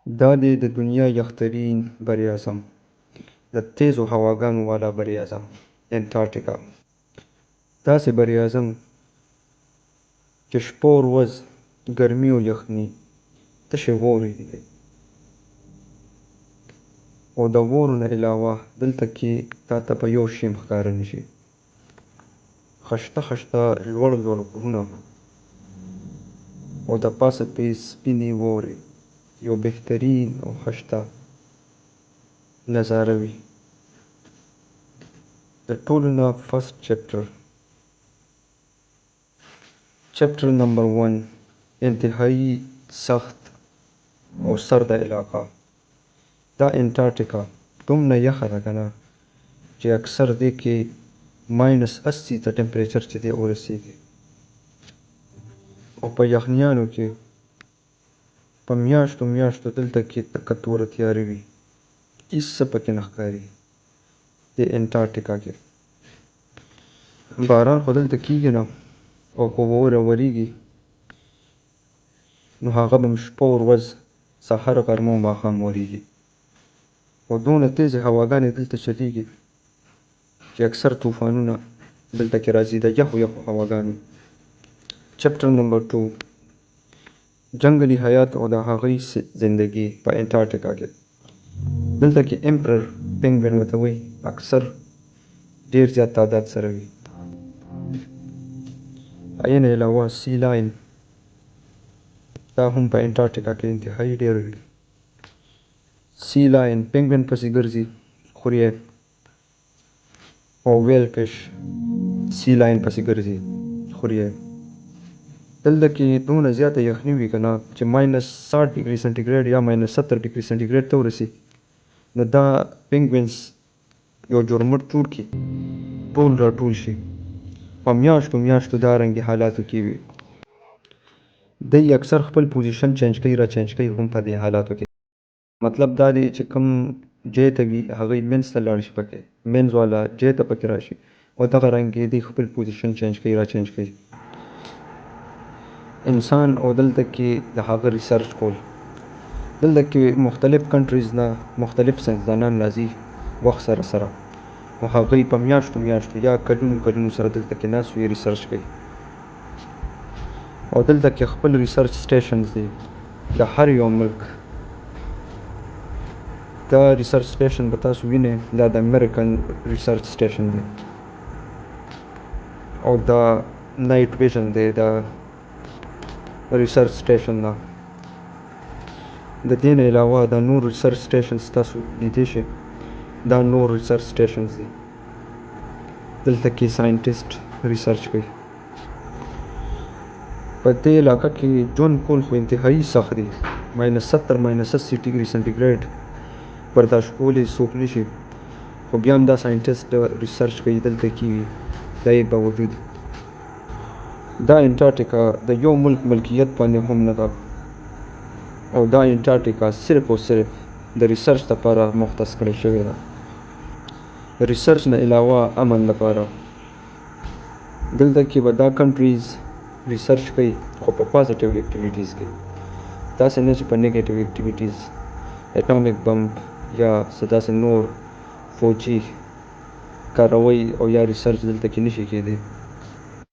دا دی د دنیا یخترین بریاعظم، د تیزو هواګانو والا بریاعظم انټارکټیکا. داسې بریاعظم چې شپه او ورځ ګرمي او یخني تشې واورې دي، او د واورو نه علاوه دلته کې تا ته به یو شی هم ښکاره نه شي. خشته خشته لوړ لوړ غرونه او د پاسه پرې سپینې واورې یو بهترین او خشته نظاره وي. د ټولو نه فرست چپټر نمبر 1 انتهایی سخت او سرده علاقه. دا انټارکټیکا دومره یخه ده که نه چې اکثر دې کې -80 ته ټمپریچر چې دی ورسېږي، او په یخنیانو کې په میاشتو میاشتو دلته کې تکه توره تیاره وي، هېڅ څه پکې نه ښکاري. د انټارکټیکا کې باران خو دلته کېږي نه، او که واوره ورېږي نو هغه به شپه او ورځ سحر غرمه او ماښام ورېږي، او دونه تیزې هواګانې دلته چلیږي چې اکثر طوفانونه دلته کې راځي د یخو یخو هواګانو. چپټر نمبر 2 جنګلي حیات او د هغوی زندګي په انټارکټیکا کې. دلته کې امپرر پینګوین ورته وایي اکثر ډېر زیات تعداد سره وي. هغې نه علاوه سی لاین دا هم په انټارکټیکا کې انتهایی ډېر وي. سی لاین پینګوین پسې ګرځي خوري یې، او ویل فش سی لاین پسې ګرځي خوري یې. دلته کې دونه زیاته یخني وي که نه چې -60 ډګري سنټیګریډ یا -70 ډګري سنټیګریډ ته ورسي، نو دا پینګوینز یو جورمټ جوړ کړي، ټول راټول شي، په میاشتو میاشتو دارنګې حالاتو کې وي. دی اکثر خپل پوزیشن چینج کوي، را چینج کوي هم په دې حالاتو کې. مطلب دا دی چې کوم جای ته وي هغوی منځ ته لاړ شي، پکې منځ والا جای ته پکې راشي، او دغه رنګې دی خپل پوزیشن چینج کوي، را چینج کوي. انسان او دلته کې د هغه ریسرچ کول، دلته کې مختلف کنټریز نه مختلف ساینسدانان راځي وخت سره سره، او هغوی په میاشتو میاشتو یا کلونو کلونو سره دلته کې ناست وي، ریسرچ کوي. او دلته کې خپل ریسرچ سټیشنز دي د هر یو ملک. دا ریسرچ سټیشن به تاسو وینئ، دا د امریکن ریسرچ سټیشن دی، او دا نایټ ویژن دی د ریسرچ سټیشن نه. د دې نه علاوه دا نور ریسرچ سټیشنز تاسو لیدی شئ، دا نور ریسرچ سټیشنز دي. دلته کې ساینټسټ ریسرچ کوي. په دې علاقه کې ژوند کول خو انتهایی سخت دی، -70 -80 ډګري سنټیګریډ برداشت کولی څوک نه شي، خو بیا هم دا ساینټسټ ریسرچ کوي دلته کې وي د یې باوجود. دا انټارکټیکا د یو ملک ملکیت باندې هم نه ده، او دا انټارکټیکا صرف او صرف د ریسرچ لپاره مختص کړی شوې ده، ریسرچ نه علاوه امن لپاره. دلته کې به دا کنټریز ریسرچ کوي، خو په پازیټیو اکټیویټیز کوي، داسې نه چې په نیګیټیو اکټیویټیز اټومیک بمب یا څه داسې نور فوجي کاروي او یا ریسرچ دلته کې نشي کېدی.